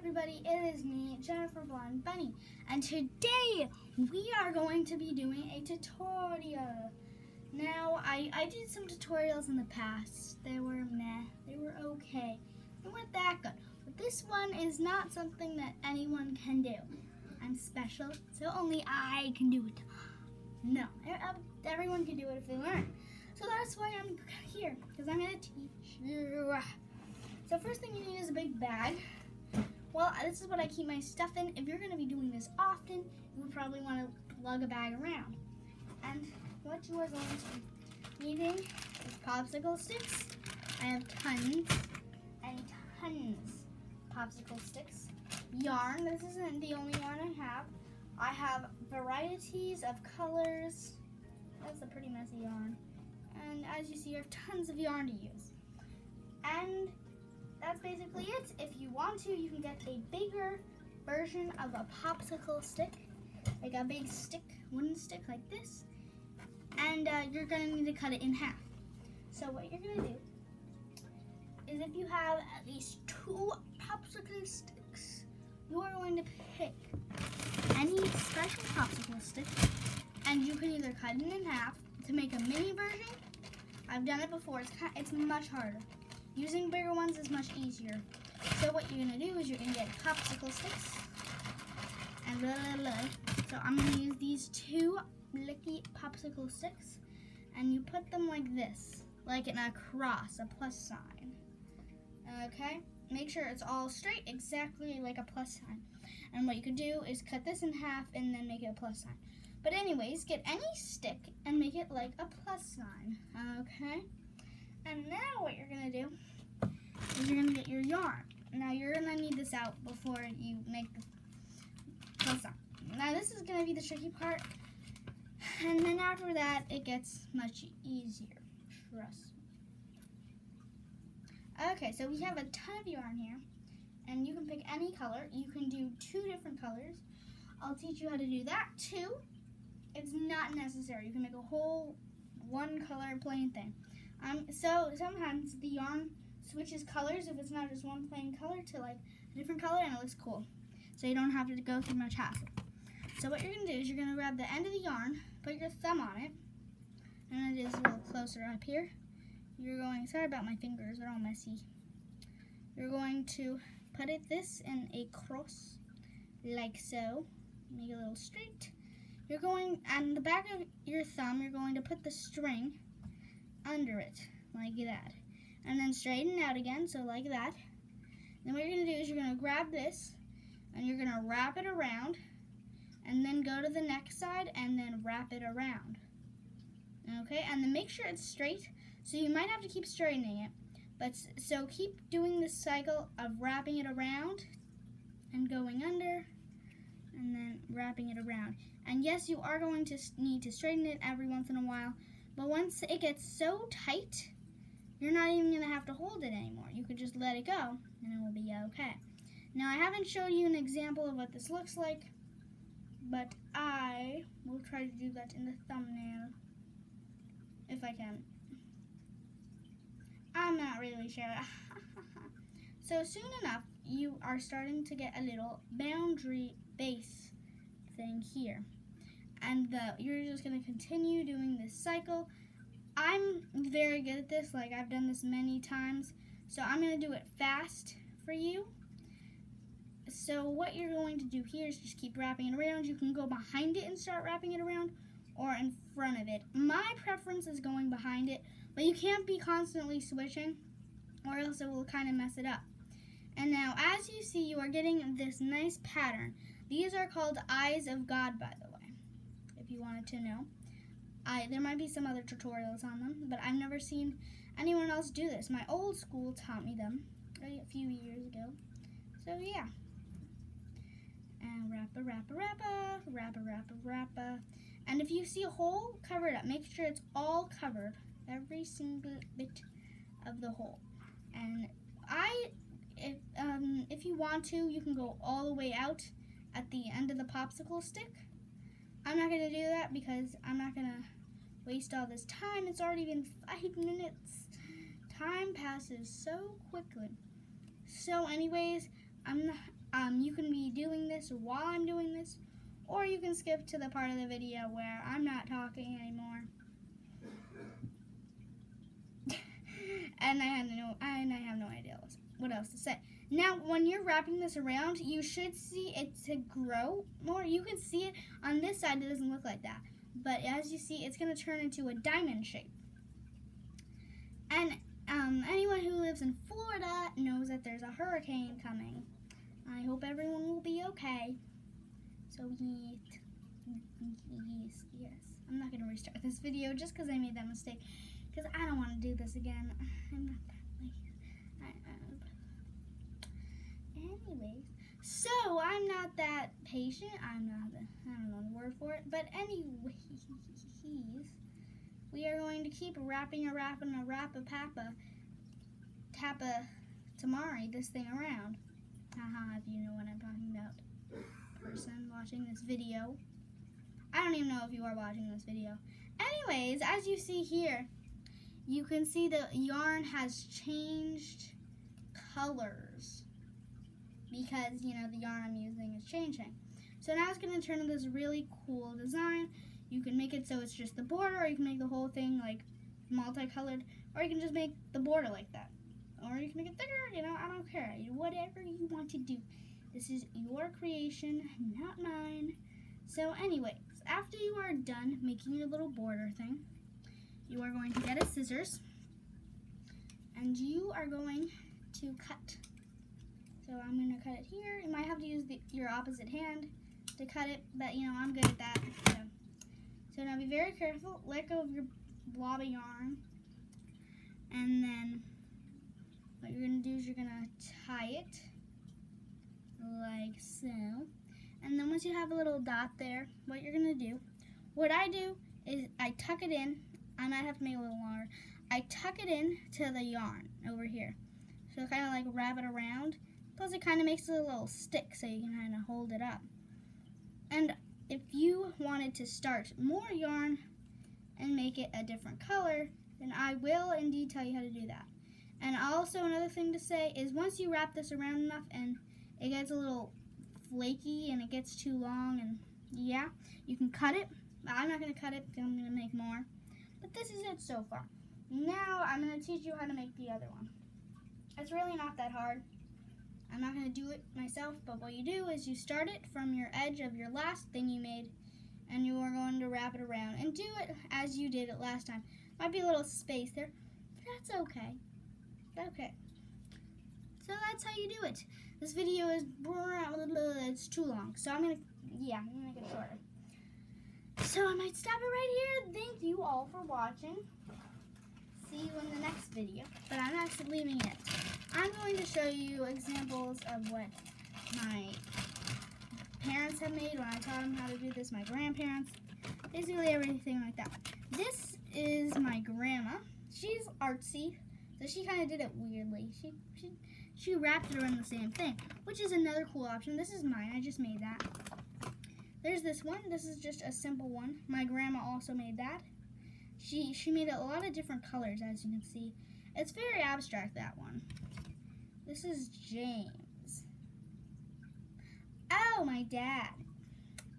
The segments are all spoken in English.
everybody, it is me, Jennifer Blonde Bunny, and today we are going to be doing a tutorial. Now, I did some tutorials in the past. They were meh, they were okay, they weren't that good. But this one is not something that anyone can do. I'm special, so only I can do it. No, everyone can do it if they learn. So that's why I'm here, because I'm going to teach you. So first thing you need is a big bag. Well, this is what I keep my stuff in. If you're going to be doing this often, you would probably want to lug a bag around. And what you are going to be needing is popsicle sticks. I have tons and tons of popsicle sticks. Yarn. This isn't the only yarn I have. I have varieties of colors. That's a pretty messy yarn. And as you see, you have tons of yarn to use. And that's basically it. If you want to, you can get a bigger version of a popsicle stick, like a big stick, wooden stick like this, and you're going to need to cut it in half. So what you're going to do is, if you have at least 2 popsicle sticks, you are going to pick any special popsicle stick, and you can either cut it in half to make a mini version. I've done it before. It's much harder. Using bigger ones is much easier. So what you're going to do is you're going to get popsicle sticks. And So I'm going to use these 2 blicky popsicle sticks. And you put them like this. Like in a cross, a plus sign. Okay? Make sure it's all straight, exactly like a plus sign. And what you could do is cut this in half and then make it a plus sign. But anyways, get any stick and make it like a plus sign. Okay? And now what you're going to do is you're going to get your yarn. Now you're going to need this out before you make the plus sign. Now this is going to be the tricky part. And then after that, it gets much easier. Trust me. Okay, so we have a ton of yarn here. And you can pick any color. You can do 2 different colors. I'll teach you how to do that too. It's not necessary. You can make a whole one color plain thing. So sometimes the yarn switches colors if it's not just one plain color to like a different color, and it looks cool. So you don't have to go through much hassle. So what you're going to do is you're going to grab the end of the yarn, put your thumb on it, and it is a little closer up here. You're going, sorry about my fingers, they're all messy. You're going to put this in a cross, like so. Make it a little straight. You're going, on the back of your thumb, you're going to put the string under it, like that. And then straighten out again, so like that. Then what you're going to do is you're going to grab this, and you're going to wrap it around, and then go to the next side, and then wrap it around. Okay, and then make sure it's straight, so you might have to keep straightening it. But so keep doing this cycle of wrapping it around, and going under, and then wrapping it around. And yes, you are going to need to straighten it every once in a while, but once it gets so tight, you're not even going to have to hold it anymore. You could just let it go, and it will be okay. Now, I haven't showed you an example of what this looks like, but I will try to do that in the thumbnail, if I can. I'm not really sure. So soon enough, you are starting to get a little boundary base thing here. And you're just going to continue doing this cycle. I'm very good at this, like I've done this many times, so I'm going to do it fast for you. So what you're going to do here is just keep wrapping it around. You can go behind it and start wrapping it around, or in front of it. My preference is going behind it, but you can't be constantly switching, or else it will kind of mess it up. And now, as you see, you are getting this nice pattern. These are called Eyes of God, by the way, if you wanted to know. There might be some other tutorials on them, but I've never seen anyone else do this. My old school taught me them a few years ago. So yeah. And wrappa, wrappa, wrappa, wrappa, wrappa, wrappa. And if you see a hole, cover it up. Make sure it's all covered, every single bit of the hole. And if you want to, you can go all the way out at the end of the popsicle stick. I'm not going to do that because I'm not going to waste all this time. It's already been 5 minutes. Time passes so quickly. So anyways, you can be doing this while I'm doing this, or you can skip to the part of the video where I'm not talking anymore. and I have no idea what else to say. Now, when you're wrapping this around, you should see it to grow more. You can see it on this side. It doesn't look like that. But as you see, it's going to turn into a diamond shape. And anyone who lives in Florida knows that there's a hurricane coming. I hope everyone will be okay. So yes. I'm not going to restart this video just because I made that mistake. Because I don't want to do this again. I'm not that anyways, so I'm not that patient. I don't know the word for it. But anyways, we are going to keep wrapping Tappa Tamari this thing around. Haha, if you know what I'm talking about. Person watching this video. I don't even know if you are watching this video. Anyways, as you see here, you can see the yarn has changed colors because, you know, the yarn I'm using is changing. So now it's going to turn into this really cool design. You can make it so it's just the border, or you can make the whole thing like multicolored, or you can just make the border like that. Or you can make it thicker, you know, I don't care. Whatever you want to do. This is your creation, not mine. So anyways, after you are done making your little border thing, you are going to get a scissors, and you are going to cut. So I'm going to cut it here. You might have to use your opposite hand to cut it, but you know, I'm good at that. So now be very careful. Let go of your blob of yarn. And then what you're going to do is you're going to tie it like so. And then once you have a little dot there, what you're going to do, what I do is I tuck it in. I might have to make it a little longer. I tuck it in to the yarn over here. So kind of like wrap it around. Plus it kind of makes it a little stick so you can kind of hold it up. And if you wanted to start more yarn and make it a different color, then I will indeed tell you how to do that. And also another thing to say is once you wrap this around enough and it gets a little flaky and it gets too long, and yeah, you can cut it. I'm not going to cut it because I'm going to make more. But this is it so far. Now I'm going to teach you how to make the other one. It's really not that hard. I'm not going to do it myself, but what you do is you start it from your edge of your last thing you made, and you are going to wrap it around. And do it as you did it last time. Might be a little space there, but that's okay. Okay. So that's how you do it. This video is, it's too long, so I'm going to make it shorter. So I might stop it right here. Thank you all for watching. See you in the next video, but I'm not leaving it. I'm going to show you examples of what my parents have made when I taught them how to do this, my grandparents, basically everything like that. This is my grandma. She's artsy, so she kind of did it weirdly. She wrapped it around the same thing, which is another cool option. This is mine. I just made that. There's this one. This is just a simple one. My grandma also made that. She made a lot of different colors, as you can see. It's very abstract, that one. This is James. Oh, my dad.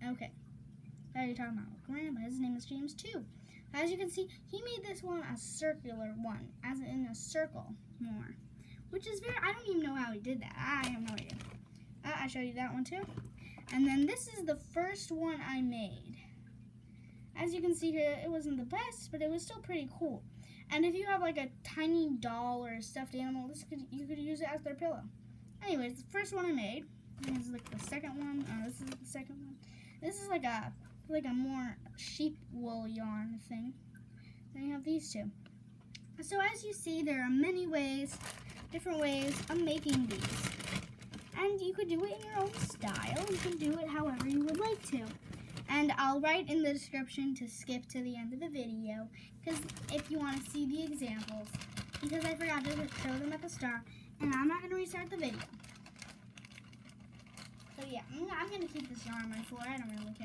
Okay. What are you talking about? Grandpa. His name is James, too. As you can see, he made this one a circular one, as in a circle more. Which is I don't even know how he did that. I have no idea. I showed you that one, too. And then this is the first one I made. As you can see here, it wasn't the best, but it was still pretty cool. And if you have like a tiny doll or a stuffed animal, you could use it as their pillow. Anyways, the first one I made, this is like the second one. This is the second one. This is like a more sheep wool yarn thing. Then you have these two. So as you see, there are many ways, different ways of making these. And you could do it in your own style. You can do it however you would like to. And I'll write in the description to skip to the end of the video, because if you want to see the examples, because I forgot to show them at the start, and I'm not going to restart the video. So yeah, I'm going to keep this yarn on my floor. I don't really care.